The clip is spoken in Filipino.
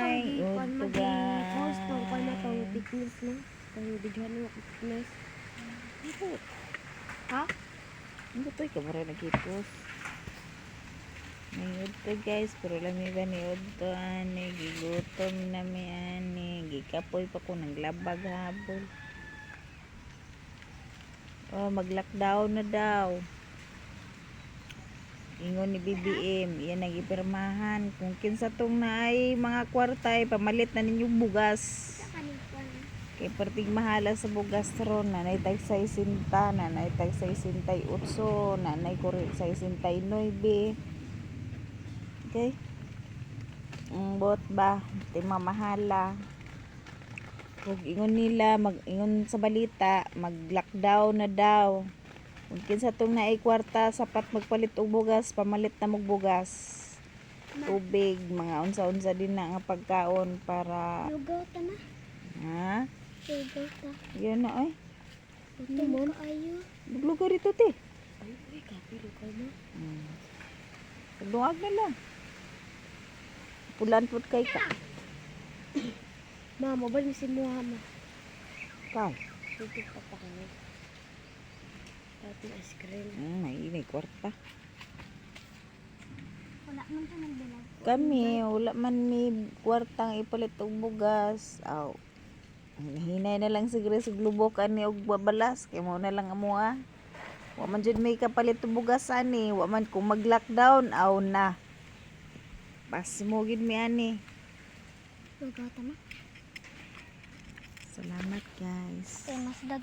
Ay, udto guys. Gusto ko na itong thickness no. Itong bidyohan mo thickness. Ha? Ano to? Ikaw mara nagkipos. May udto guys. Pero lami ba ni udto ani. Gigutom na mi ani. Gikapoy pa ko ng labag habol. Oh, mag-lockdown na daw. Ingon ni BBM, iyan nagipirmahan. Kung kinsa tong naay mga kwartay, pamalit na ninyong bugas. Kay perting mahala sa bugas ron, nanay tag 60, nanay tag 68, nanay kuri 69. Okay? Bot ba? Di mamahala. Kung ingon nila, ingon sa balita, mag-lockdown na daw. Kung kinsa tong naay kwarta, sapat magpalit og bugas, pamalit na mog bugas. Tubig, mga unsa-unsa din na nga pagkaon para Lugaw ta na. ha? Lugaw ta. Yan na ay. Ito mo ayo. Lugar ito te. Ay, kapi lugaw mo. Luwag na lang. Pulan pud kay ka. Mama, bal mi si Muhammad. Kau. Tutok pa pa kami. Dati ice cream. May kwarta. Wala man siya nagbilag. Kami, wala man may kwartang ipalit og bugas. Aw. Hinay na lang siguro sa lubok ani og babalas kay mo na lang amuha. Wa man jud may kapalit og bugas ani, wa man kung mag-lockdown aw na. Pasmo gid mi ani. Lugaw ta na. Salamat guys. Mas dagat.